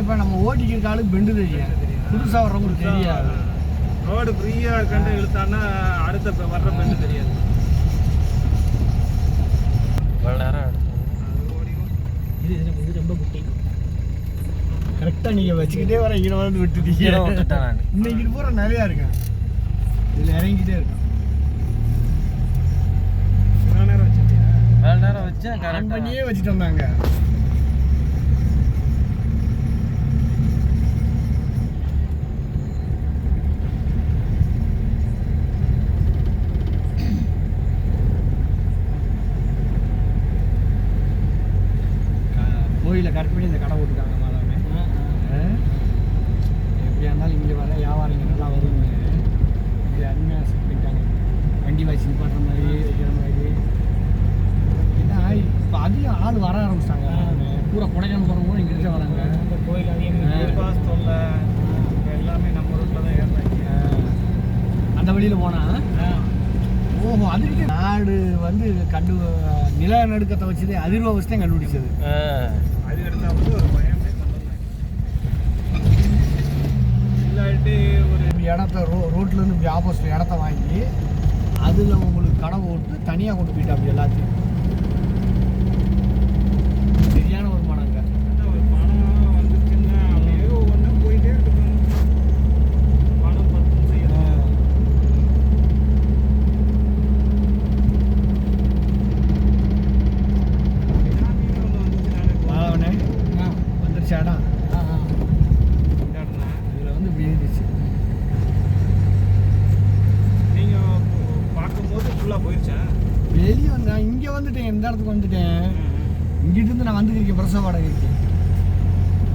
இப்போ நம்ம ஓட்டிக்கிற ஆளுக்கு பெண்டு தெரியும், புதுசாக வர்றவங்களுக்கு தெரியாது. ரோடு ஃப்ரீயாக கண்டு இழுத்தான்னா அடுத்த வர்ற பெண்டு தெரியாது. இவ்வளோ நேரம் இது ரொம்ப குட்டி. கரெக்டாக நீங்கள் வச்சுக்கிட்டே வர இங்கே வந்து விட்டுட்டீங்க. இன்னைக்கு பூரா நிறையா இருக்கேன், இதில் இறங்கிக்கிட்டே இருக்கேன். வேலை நேரம் வச்சா கரெக்ட் பண்ணியே வச்சுட்டு வந்தாங்க. கோயிலை கரெக்ட் பண்ணி இந்த கடை போட்டுருக்காங்க மாதாமே. எப்படியா இருந்தாலும் இங்கே வர வியாபாரிங்க நல்லா வருங்க. இப்படி அருமையாக செட் பண்ணிட்டாங்க, வண்டி வச்சு நிப்பாட்டுற மாதிரி வைக்கிற மாதிரி. ஏன்னா இப்போ அதிகம் ஆள் வர ஆரம்பிச்சிட்டாங்க. பூரா கொடைக்கானல் போகிறவங்க இங்கே இருக்க வராங்க. இந்த கோயில் அதிகம் சொல்ல எல்லாமே நம்ம ரோட்டில் தான் ஏறினாங்க. அந்த வழியில் போனால் ஓஹோ, அதுக்கு நாடு வந்து நிலநடுக்கத்தை வச்சது அதிர்வை வச்சு தான் கண்டுபிடிச்சது. அது எடுத்தால் வந்து ஒரு பயம் இல்லாட்டி ஒரு இடத்த ரோட்லேருந்து இப்படி ஆப்போசிட் இடத்த வாங்கி அதில் உங்களுக்கு கடை போட்டு தனியாக கொண்டு போயிட்டா அப்படி எல்லாத்தையும். சரியான ஒரு பணங்க. ஒரு பணம் வந்துச்சுன்னா அப்படியே ஒவ்வொன்றா போயிட்டே இருக்கணும். பணம் பத்தும் செய்யணும். வந்துருச்சு இடம். இதில் வந்து வீடுச்சு. நீங்கள் பார்க்கும்போது ஃபுல்லாக போயிடுச்சேன். வெளியே வந்தேன், இங்கே வந்துட்டேன், எந்த இடத்துக்கு வந்துட்டேன். இங்கிட்டிருந்து நான் வந்துருக்கேன் பிரசவ வாடகைக்கு.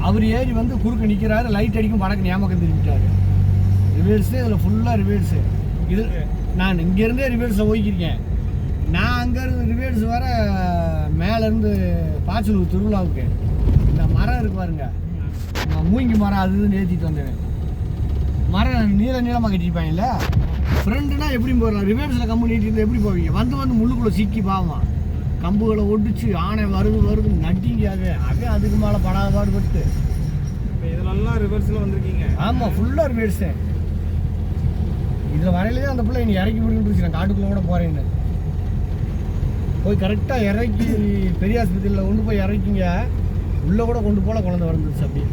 அவர் ஏறி வந்து குறுக்க நிற்கிறாரு, லைட் அடிக்கும், வடக்கு ஞாபகம் திரும்பிட்டாரு. ரிவேர்ஸு இதில் ஃபுல்லாக ரிவேர்ஸு. இது நான் இங்கேருந்தே ரிவேர்ஸில் போய்க்கிருக்கேன். நான் அங்கேருந்து ரிவேர்ஸ் வர மேலேருந்து பாச்சலூர் திருவிழாவுக்கு இந்த மரம் இருக்கு பாருங்க, மூங்கி மரம், அது இதுன்னு ஏற்றிட்டு வந்தேன். மரம் நீளமாக கட்டிருப்பாங்கல்ல. ஃப்ரெண்டுனா எப்படியும் போயிடலாம், ரிவேர்ஸில் கம்பு நீட்டிட்டு எப்படி போவீங்க? வந்து முள்ளுக்குள்ளே சிக்கி பாவான், கம்புகளை ஒடிச்சு ஆனை வருது நட்டிங்காது. அதுக்கு மேலே படாத பாடுபட்டு இப்போ இதெல்லாம் ரிவர்ஸில் வந்திருக்கீங்க. ஆமாம், ஃபுல்லாக ரிவேர்ஸு. இதில் வரையிலே அந்த பிள்ளை நீ இறக்கி விட்டுருச்சு, நான் காட்டுக்குள்ளே கூட போகிறேன்னு போய் கரெக்டாக இறக்கி பெரிய ஆஸ்பத்திரியில் கொண்டு போய் இறக்கிங்க. உள்ளே கூட கொண்டு போல குழந்தை வந்துருச்சு அப்படியே.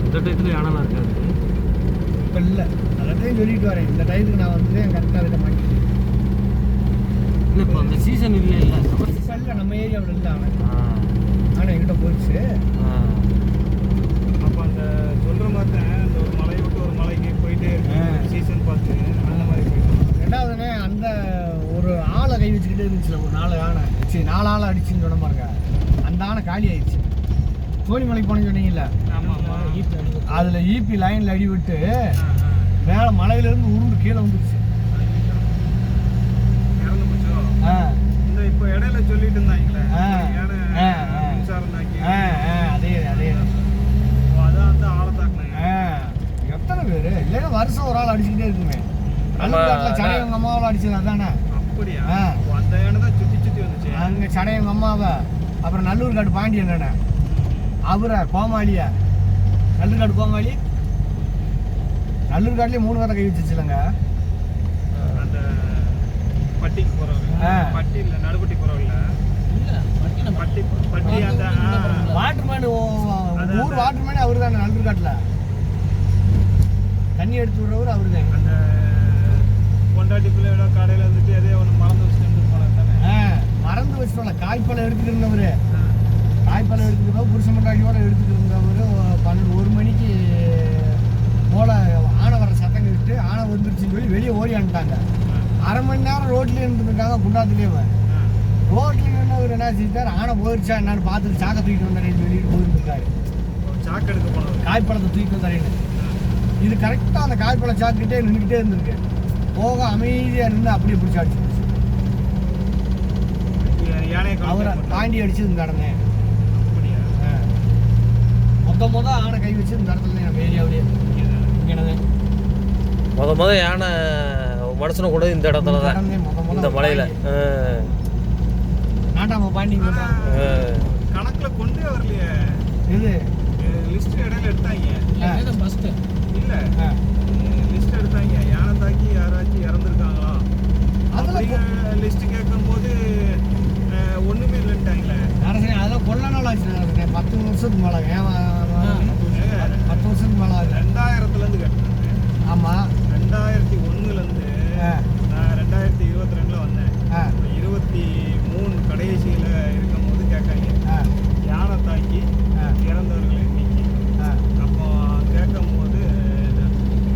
இந்த டயத்தில் யானெல்லாம் இருக்காது இப்போ இல்லை, அதையும் சொல்லிட்டு வரேன். இந்த டயத்துக்கு நான் வந்து கரெக்டாக இருக்க மாட்டேன். இல்லை இப்போ அந்த சீசன் இல்லை. இல்லை நம்ம ஏரியாவில் இல்லை. ஆனால் எங்கிட்ட போயிடுச்சு. அப்போ அந்த சொல்கிற மாதிரி தான் இந்த ஒரு மலையை விட்டு ஒரு மலைக்கு போயிட்டே சீசன் பார்த்து அந்த மாதிரி போயிட்டு. ரெண்டாவதுனே அந்த ஒரு ஆளை கை வச்சுக்கிட்டே இருந்துச்சுல, ஒரு 4 ஆணை சரி 4 ஆளை அடிச்சுன்னு சொன்ன பாருங்க. அந்த ஆணை காலி ஆயிடுச்சு. தோணிமலைக்கு போனேன்னு சொன்னீங்கல்ல, அதில் ஈபி லைனில் அடி விட்டு மேலே மலையிலேருந்து உருண்டு கீழே வந்துருச்சு. இறந்து போச்சோ? இந்த இப்போ இடையில சொல்லிட்டு இருந்தாங்களே மின்சாரம் தாக்கி. அதே அதான் வந்து ஆளை தாக்குனாங்க. எத்தனை பேர் இல்லைன்னா வருஷம் ஒரு ஆள் அடிச்சுக்கிட்டே இருக்குமே. சடையவங்க அம்மாவில் அடிச்சது அதானே? அப்படியா? அந்த இடம் தான் சுற்றி வந்துச்சு. அங்கே சடையவங்க அம்மாவை, அப்புறம் நல்லூர் காட்டு பாண்டியன் என்ன அவரை கோமாளியா, நல்லூர் காட்டு கோமாளி, நல்லூர் காட்டுலேயே 3 பேரை கை வச்சுச்சுலங்க. அந்த பட்டிக்கு போகிறவங்க, பட்டி இல்லை நடுப்பட்டி போகிறவங்கள பட்டி அந்த வாட்டர்மேன், ஊர் வாட்டர்மேனே அவர் தானே. நல்லூர் காட்டில் தண்ணி எடுத்து விடுறவர் அவர் தான். அந்த பொண்டாட்டி பிள்ளையோட கடையில் வந்துட்டு அதே ஒன்று மறந்து வச்சுட்டு போனாங்க தானே. மறந்து வச்சுட்டோம்ல, காய்ப்பழம் எடுத்துக்கிட்டு இருந்தவர். காய்ப்பழம் எடுத்துக்கிறவர் புருஷன் பொண்டாட்டியோட எடுத்துக்கிட்டு இருந்தவர் 12-1 மணிக்கு போல ஆனை வர சத்தம் கேட்டு ஆனை வந்துருச்சுன்னு சொல்லி வெளியே ஓடியான்ட்டாங்க. அரை மணி நேரம் ரோட்லேயே இருந்துருக்காங்க. குண்டாத்துலேயே ரோட்லேயே நின்று என்ன செஞ்சார், ஆனை போயிடுச்சா என்னன்னு பார்த்துட்டு சாக்கை தூக்கிட்டு வந்தாரேன்னு சொல்லிட்டு போயிருந்துருக்காரு. சாக்கு எடுக்க போனது, காய்ப்பழத்தை தூக்கிட்டு வந்தாரேன்னு. இது கரெக்டாக அந்த காய்ப்பழம் சாக்கிட்டே நின்றுக்கிட்டே இருந்திருக்கு. போக அமைதியாக நின்று அப்படியே பிடிச்சி அடிச்சு அவரை தாண்டி அடிச்சு இந்த இடமே. அப்படியா? மொத்த ஆனை கை வச்சு இந்த இடத்துல நம்ம ஏரியாவிலேயே இங்கே என்னது முத யானை மனுஷனை கூட இந்த இடத்துல தான், இந்த மலையில. நாட்டாம பாண்டிங் பண்ணுறாங்க. கணக்குல கொண்டே வரலையே. இது லிஸ்ட் இடையில எடுத்தாங்க. ஃபஸ்ட்டு இல்ல லிஸ்ட் எடுத்தாங்க. யானை தாக்கி யாராச்சும் இறந்துருக்காங்களா அதில் லிஸ்ட் கேட்கும்போது ஒண்ணுமே இல்லைன்ட்டாங்களே. அரசு அதெல்லாம் கொள்ள நாள் ஆச்சு. 10 வருஷத்துக்கு மேலே 10 வருஷத்துக்கு மேலே ஆகுது. 2000 கேட்டேன். ஆமாம் 2001 நான் 2022 வந்தேன். 23 கடைசியில் இருக்கும்போது கேட்காங்க யானை தாக்கி இறந்தவர்கள் எண்ணிக்கை. அப்போ கேட்கும்போது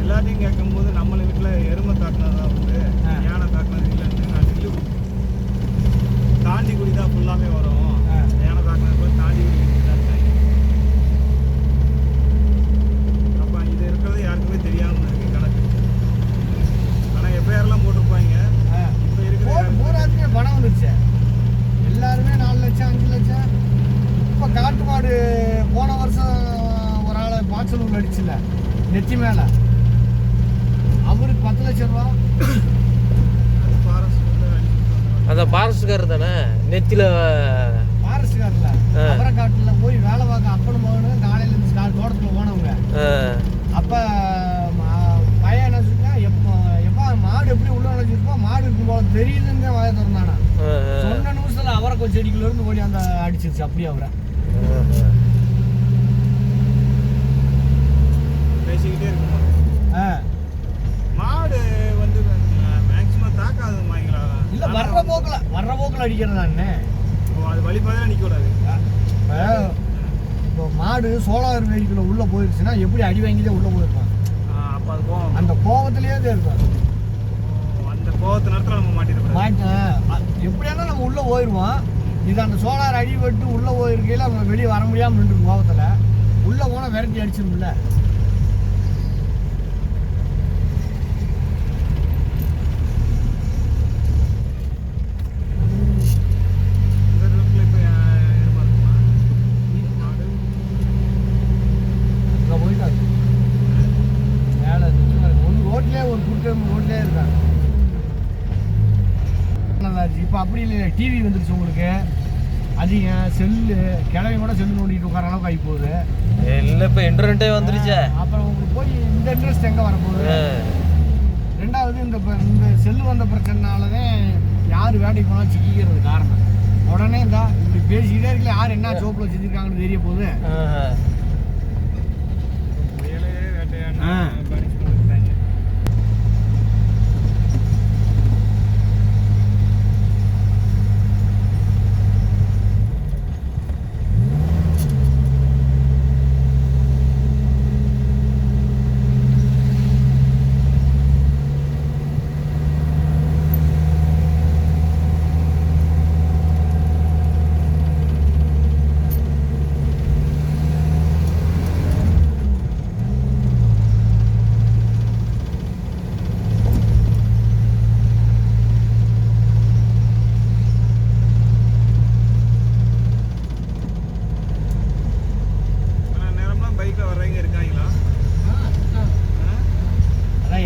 எல்லாத்தையும் கேட்கும்போது நம்மள வீட்டில் எருமை தாக்குனதான் வந்து யானை தாக்குனது இல்லைன்னு நான் நெல்லு தாண்டிக்குடி தான் ஃபுல்லாமே வரும். யானை தாக்குனது போய் தாண்டிக்குடி தான் இருக்காங்க. அப்போ இது இருக்கிறது யாருக்குமே தெரியாமல் இருக்கு கணக்கு. ஆனால் எஃப்ஐஆர்லாம் போட்டிருப்பாங்க. இப்போ இருக்கிற பூராத்துக்கே பணம் வந்துருச்சு. எல்லாருமே 4 லட்சம் 5 லட்சம். இப்போ காட்டு மாடு போன வருஷம் ஒரு ஆளை பாச்சலூர் அடிச்சுல நெத்தி மேலே, அவருக்கு 10 லட்சம் ரூபா. அந்த ஃபாரஸ்ட்காரர் தானே நெத்தில ஃபாரஸ்ட்காரில் அவரக்காட்டில் போய் வேலை பார்க்க அப்பனும் மகனும் காலையில் இருந்து தோட்டத்தில் போனவங்க. அப்போ பையன் என்ன சொன்னா, எப்போ மாடு எப்படி உள்ள நுழைஞ்சிருப்போம், மாடு இருக்கும் போல தெரியுதுன்னு வாய திறந்தானா. சொன்ன நிமிஷத்தில் அவரைக்கோ செடிக்குள்ள இருந்து ஓடி அந்த அடிச்சிருச்சு அப்படியே அவரை. பேசிக்கிட்டே இருக்கும். மாடு வந்து மேக்ஸிமம் தாக்காதுமாங்களா? இல்லை வர்ற போக்கில் அடிக்கிறதானே. அது வழிபாதையில் நிற்கக்கூடாது. இப்போ மாடு சோழார் வேலிக்குள்ள உள்ளே போயிடுச்சுன்னா எப்படி அடி வாங்கிட்டே உள்ளே போயிருப்பான். அப்போ அது கோவம், அந்த கோவத்திலேயே தான் இருப்பான். அந்த கோவத்து நேரத்தில் நம்ம மாட்டேன் எப்படியானா நம்ம உள்ளே போயிடுவோம். இது அந்த சோழார் அடிபட்டு உள்ளே போயிருக்கையில் நம்ம வெளியே வர முடியாமல் நின்று கோவத்தில் உள்ளே போனால் விரட்டி அடிச்சிருமில்ல. ரோட்லேயே இருக்காங்க. இப்போ அப்படி இல்லை, டிவி வந்துருச்சு உங்களுக்கு. அதிகம் செல்லு கிழமை கூட செல்லு நோண்டிட்டு உட்கார அளவுக்கு ஆகி போகுது. இல்லை இப்போ இன்டர்நெட்டே வந்துருச்சு. அப்புறம் உங்களுக்கு போய் இந்த இன்ட்ரெஸ்ட் எங்கே வரப்போகுது. ரெண்டாவது இந்த செல்லு வந்த பிரச்சனைனால தான் யார் வேட்டைக்கு போனால் சிக்கிக்கிறது காரணம். உடனே இப்படி பேசிக்கிட்டே இருக்கல யார் என்ன சோப்பில் செஞ்சுருக்காங்கன்னு தெரிய போகுது.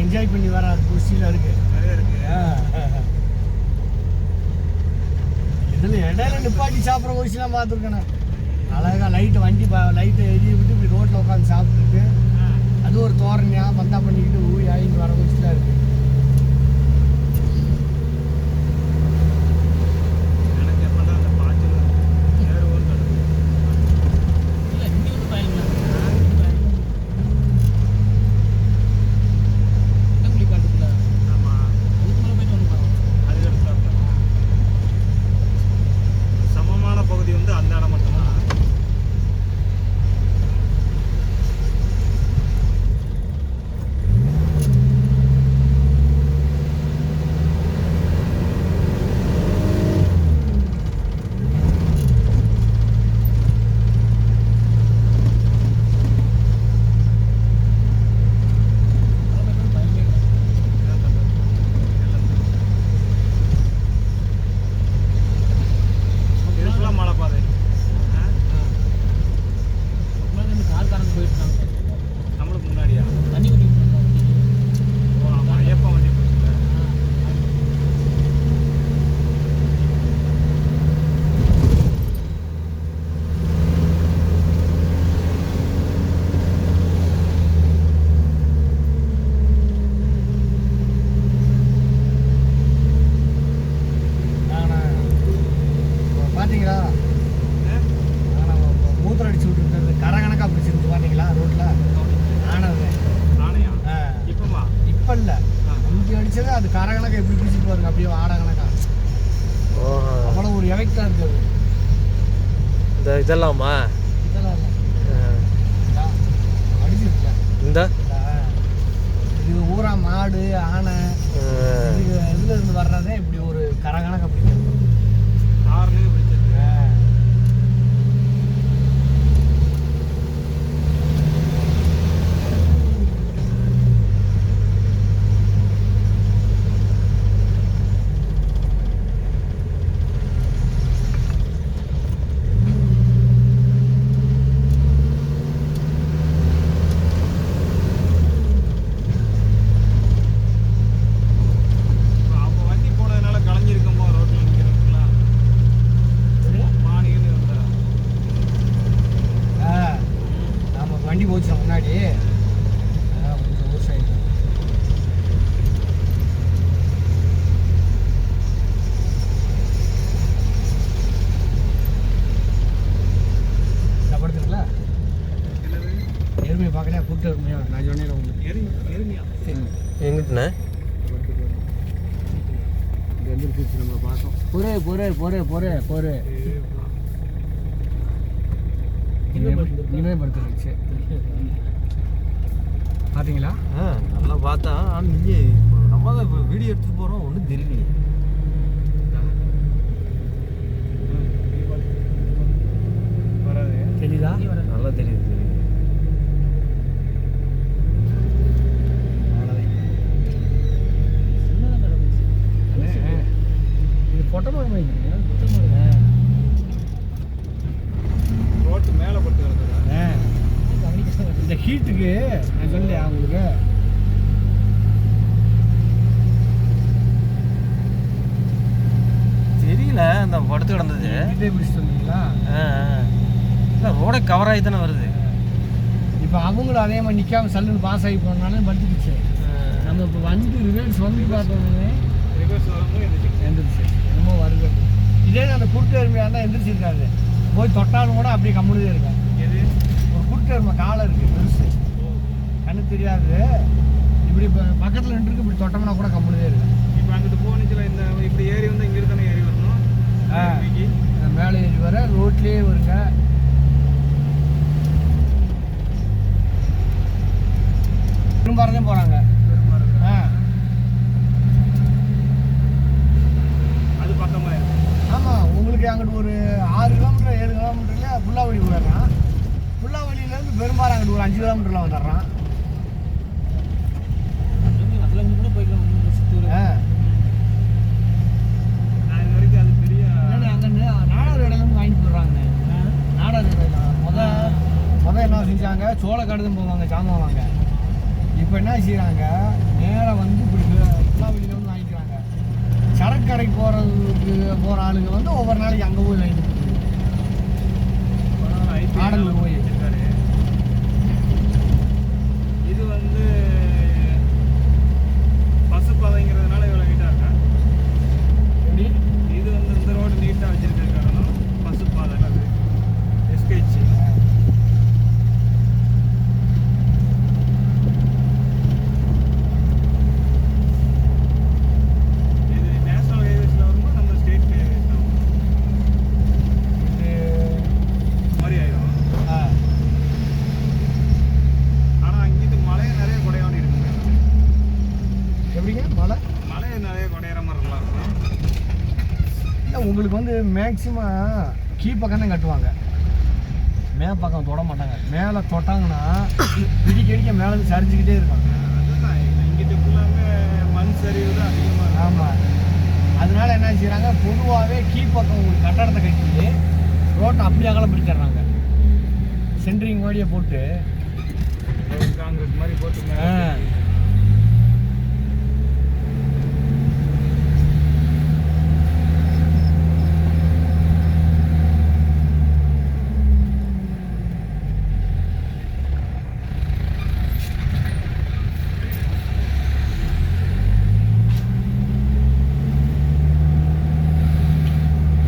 என்ஜாய் பண்ணி வர குஷியில் இருக்கு, நிறைய இருக்கு. இதில் இடையில நிப்பாட்டி சாப்பிட்ற குஷிலாம் பார்த்துருக்கேன். அழகாக வண்டி லைட்டை எரிய விட்டு இப்படி ரோட்டில் உட்காந்து சாப்பிட்டுட்டு அது ஒரு தோரணையாக பந்தா பண்ணிக்கிட்டு ஊறி ஆகிட்டு வர குஷிலாம் இருக்கு. அப்படியே வாடகை கணக்கா. ஓஹோ. அவ்வளோ ஒரு எஃபெக்டாக இருக்குது. இந்த இதெல்லாமா இதெல்லாம் இல்லை அடிச்சிருக்கல. இந்த இது ஊரா மாடு ஆனை இதுல இருந்து வர்றதே இப்படி ஒரு கரகணக்கு அப்படி கார்லேயே பிடிச்சிருக்கு. வண்டி போச்சு முன்னாடி கொஞ்சம் ஊர் சைடு படுத்துருக்கல. எருமையை பார்க்கலையா? கூட்டு எருமையா? நான் சொன்னேன் உங்களுக்கு. எருமையா எங்கிட்டண்ணே இங்கே வந்துருச்சு. நம்ம பார்த்தோம். பொறு பொறு பொறு பொறு பொறு இனிமே படுத்துருச்சு. பார்த்தீங்களா? நல்லா பார்த்தா. ஆனால் நீங்கள் நம்ம தான் இப்போ வீடியோ எடுத்துகிட்டு போகிறோம், ஒன்றும் தெரியலையே. வராது. தெரியுதா? நல்லா தெரியுது தெரியுது. இது பொட்டமாக ரோட்டு மேலே பட்டு கிடக்குதா? இந்த ஹீட்டுக்கு நான் சொல்லியா உங்களுக்கு? தெரியல அந்த படுத்து கிடந்தது. இதே பிடிச்சி சொன்னீங்களா? இல்லை ரோடே கவர் ஆகி தானே வருது. இப்போ அவங்களும் அதே மாதிரி நிற்காம சல்லுன்னு பாஸ் ஆகி போனாலும் படுத்துக்கிச்சு. நம்ம இப்போ வந்து ரிவர்ஸ் வந்து பார்த்தோன்னே ரிவர்ஸ் வரும்போது எந்திரிச்சு என்னமோ வருது. இதே அந்த குருட்டு எருமையாக இருந்தால் எந்திரிச்சிருக்காது. போய் தொட்டாலும் கூட அப்படியே கம்முனதே இருக்கேன். எது ஒரு குருட்டு எருமை காலை இருக்குது பெருசு, கண்ணு தெரியாது. இப்படி இப்போ பக்கத்தில் நின்றுருக்கு, இப்படி தொட்டோம்னா கூட கம்முனதே இருக்கேன். இப்போ அங்கிட்டு போனிச்சுல இந்த இப்படி ஏறி வந்து இங்கே தானே ஏறி வரணும். மேலே ஏறி வர ரோட்லேயே வருங்க. திரும்பாரதான் போகிறாங்க. அது பக்கமாக இருக்கு. ஆமாம், உங்களுக்கு அங்கிட்டு ஒரு 6 கிலோமீட்டர் 7 கிலோமீட்டரில் புல்லாவளி போயிடுறான். புல்லாவளியிலேருந்து பெரும்பாலும் அங்கிட்டு ஒரு 5 கிலோமீட்டரில் வந்துடுறான். அதில் கூட போய்க்கலாம். நான் இது வரைக்கும் அது பெரிய அங்கே நாடார் இடையிலேருந்து வாங்கிட்டு போடுறாங்க. நாடார் இடையில முதல் என்ன செஞ்சாங்க, சோளக்காடு போவாங்க ஜாமான் வாங்க. இப்போ என்ன செய்கிறாங்க, நேராக வந்து இப்படி புல்லாவளியில் வந்து வாங்கிக்கிறாங்க. சரக்கு கடைக்கு போகிற ஆளுங்க வந்து ஒவ்வொரு நாளைக்கு அங்கே போய் வாங்கிட்டு ஆடலில் போய். இது வந்து பசுப்பாதைங்கிறதுனால இவ்வளோ நீட்டாக இருக்கா? எப்படி இது வந்து இந்த ரோடு நீட்டாக வச்சுருக்க காரணம் பசுப்பாதை அது எஸ்கேச். இது நேஷனல் ஹைவேஸில் வரும்போது நம்ம ஸ்டேட் ஹைவேஸ் தான் இது மாதிரி ஆயிடும். ஆனால் அங்கிட்டு மலையை நிறைய குடையாண்டி இருக்குங்க. எப்படிங்க மலையை நிறைய குடையிற மாதிரிலாம் இருக்கும். இல்லை உங்களுக்கு வந்து மேக்சிமம் கீழ்ப்பக்கம் தான் கட்டுவாங்க, மேற்பக்கம் தொட மாட்டாங்க. மேலே தொட்டாங்கன்னா பிடிக்க மேலே சரிஞ்சுக்கிட்டே இருப்பாங்க. அதுதான் இங்கிட்டு ஃபுல்லாமே மண் சரிவு தான் அதிகமாக இருக்கும். ஆமாம், அதனால என்ன செய்கிறாங்க, பொதுவாகவே கீழ்ப்பக்கம் உங்களுக்கு கட்டடத்தை கட்டி ரோட்டை அப்படி அகலம் பிடிச்சிடுறாங்க. சென்ட்ரிங் ஓடியை போட்டு காங்கிரீட் மாதிரி போட்டு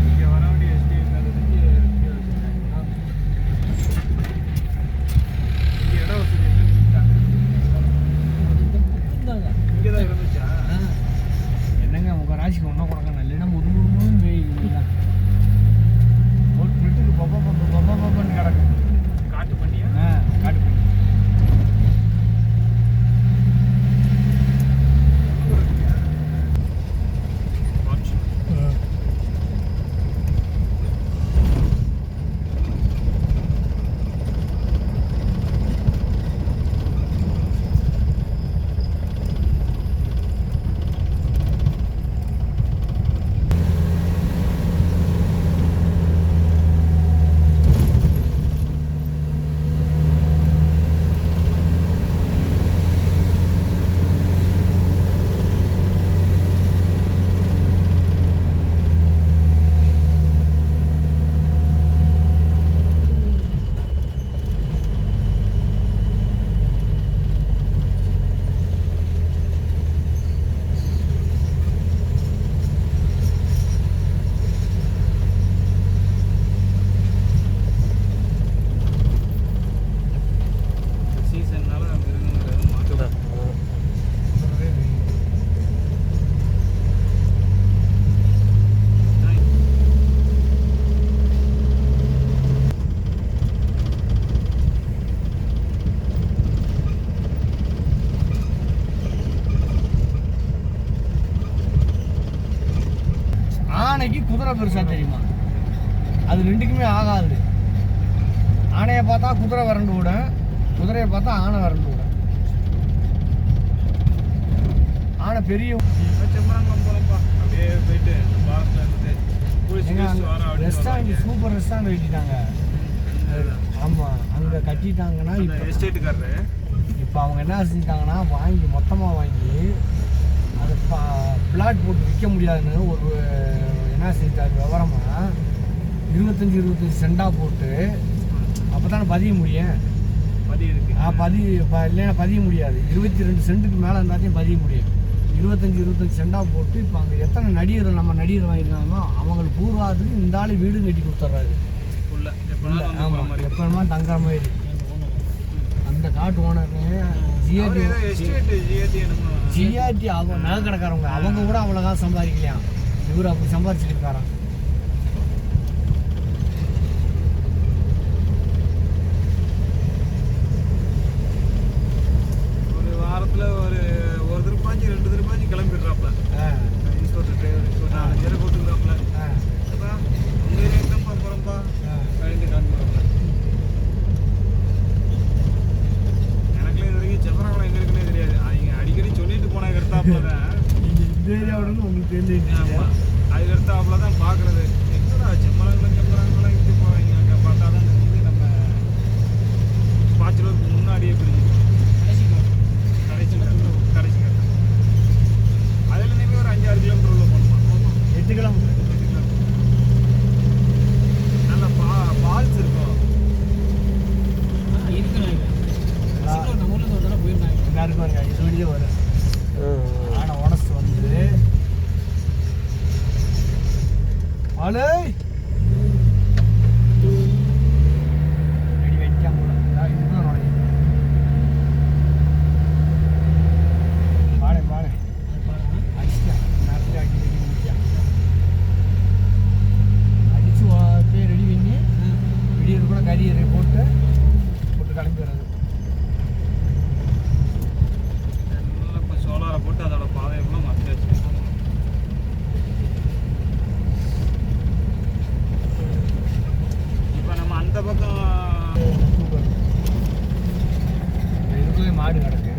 இங்கே வர வேண்டிய எஸ்டேட் இங்கே இடம் வசதி குதிரை பெருசா தெரியுமா? அது ரெண்டுக்குமே ஆகாது. ஆனையை பார்த்தா குதிரை விரண்டு விடும், குதிரையை பார்த்தா ஆனை விரண்டு விடும். ஆனை பெரிய செம்பரங்குளம் போகலாம்ப்பா. அப்படியே போயிட்டு பார்க்கில் இருந்துட்டு குளிச்சுட்டு வரோம் அப்படின்னு ரெஸ்டாரண்ட் சூப்பர் ரெஸ்டாரண்ட் கட்டிட்டாங்க. ஆமாம், அங்கே கட்டிட்டாங்கன்னா அந்த இப்போ எஸ்டேட்டுக்காரரு இப்போ அவங்க என்ன செஞ்சிட்டாங்கன்னா வாங்கி மொத்தமாக வாங்கி அதை பிளாட் போட்டு விற்க முடியாதுன்னு ஒரு என்ன செஞ்சார் விவரமாக 25 சென்டாக போட்டு அப்போ தானே பதிய முடியும். பதியிருக்கு. இல்லைன்னா பதிய முடியாது. 22 சென்ட்டுக்கு மேலே இருந்தாத்தையும் பதிய முடியும். 25 சென்டாக போட்டு இப்போ அங்கே எத்தனை நடிகர்கள் நம்ம நடிகர் வாங்கியிருக்காங்களோ அவங்களுக்கு பூர்வாதுக்கு இந்த ஆள் வீடு கட்டி கொடுத்துட்றாரு. ஆமாம், எப்போமா தங்குற மாதிரி. அந்த காட்டு ஓனர் ஜிஆர்டி அவங்க நகை கடைக்காரவங்க, அவங்க கூட அவ்வளோதான் சம்பாதிக்கலையாம். இவர் அப்படி சம்பாதிச்சுட்டு இருக்காராம். ஒரு வாரத்தில் ஒரு திருப்பாஞ்சி 2 திருப்பாஞ்சி கிளம்பிடுறாப்புல. இன்ஸ்பெக்டர் டிரைவர் 4 பேரை போட்டுக்கிறாப்புல. உங்கள் ஏரியா தான்ப்பா போகிறோம்ப்பா கழிந்து கிளம்பிடுறாப்புல. எனக்குலாம் இது வரைக்கும் செம்பரங்குளம் எங்கே இருக்குன்னே தெரியாது. அவங்க அடிக்கடி சொல்லிட்டு போன எடுத்தாப்புல தான் இந்த ஏரியாவோட உங்களுக்கு தெரிஞ்சு. ஆமாம், அது எடுத்தாப்புல தான் பார்க்குறது. எங்கடா செம்பரங்குளம் இப்படி போகிறாங்க அங்கே பார்த்தா தான் தெரியுது. நம்ம பாச்சலூருக்கு முன்னாடியே பிரிஞ்சு கடைசி கட்டம். அதுலேருந்துமே ஒரு 5-6 கிலோமீட்டர் உள்ள போகணுமா? 8 கிலோமீட்டர். நல்ல ஃபால்ஸ் இருக்கும். எல்லாருக்கும் பாருங்க, இது வழியே வரும். ஆனை உடச்சு வந்து ஆளு ரெடி வைக்காம இதுதான் நுழையும். பாடு அடிச்சிட்டேன். நேரத்தில் அடிச்சு போய் ரெடி பண்ணி விடியது கூட கறி போட்டு கிளம்பிடுறது. இப்போ சோலாரை போட்டு அதோட பாதையெல்லாம் மாற்றி வச்சு இப்போ நம்ம அந்த பக்கம் இதுக்குள்ளே மாடு கிடக்கு.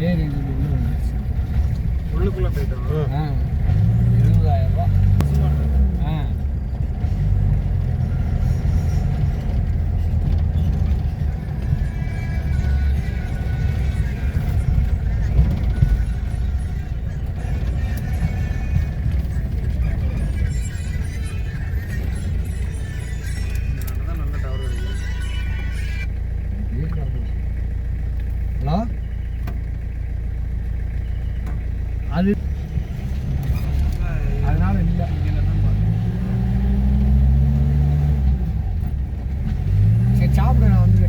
நேரு இது உள்ள வந்துருச்சு. உள்ளுக்குள்ளே போயிட்டோம். 20,000 ரூபா. நல்ல டவர் கிடைக்கும். ஹலோ, அது அதனால இல்லை. சரி சாப்பிடு, நான் வந்து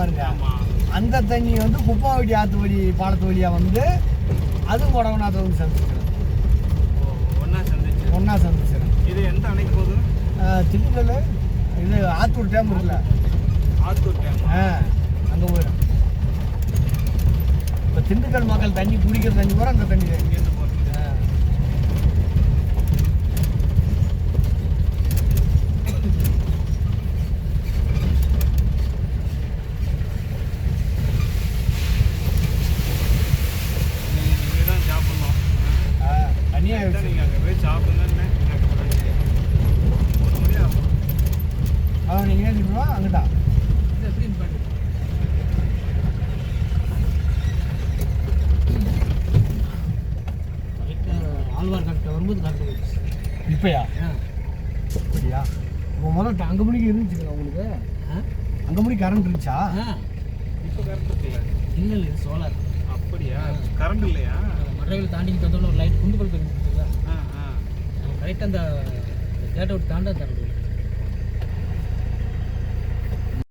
பாருங்க, ஆமா. அந்த தண்ணி வந்து குப்பாவட்டி ஆற்று வழி பாலத்து வழியாக வந்து அதுவும் கொடவனாத்தை வந்து சந்திச்சிடும். ஒன்றா சந்திச்சு ஒன்றா சந்திச்சிடும். இது எந்த அணைக்கு போகுது? திண்டுக்கல் இது ஆத்தூர் டேம் இருக்குல்ல, ஆத்தூர் டேம். அங்கே போயிடும். இப்போ திண்டுக்கல் மக்கள் தண்ணி குடிக்கிற தண்ணி கூட அந்த தண்ணி தான். இங்கேருந்து போகிறது. நீங்கள் தான் சாப்பிட்ணும். தனியாக வச்சு நீங்கள் அங்கே போய் சாப்பிடுங்கன்னு எனக்கு ஒரு முடியாது. நீங்கள் என்ன சொல்லுவா அங்கிட்டா ஆழ்வார் கரெக்டாக வரும்போது கரெக்டாக போயிடுச்சு. இப்பயா அப்படியா? இப்போ முதல்ல அங்கே மணிக்கு இருந்துச்சுங்களா உங்களுக்கு? அங்கே மணிக்கு கரண்ட் இருந்துச்சா? இப்போ கரண்ட் இருக்குல்ல? இல்லை இல்லை, இது சோலார். அப்படியா? கரண்ட் இல்லையா? மற்றவர்கள் தாண்டி தந்தோன்னு ஒரு லைட் குண்டு பல்ப் இருந்துச்சுல்ல, ஆ ஆ கரெக்டாக அந்த கேட்டை விட்டு தாண்ட தரணும்.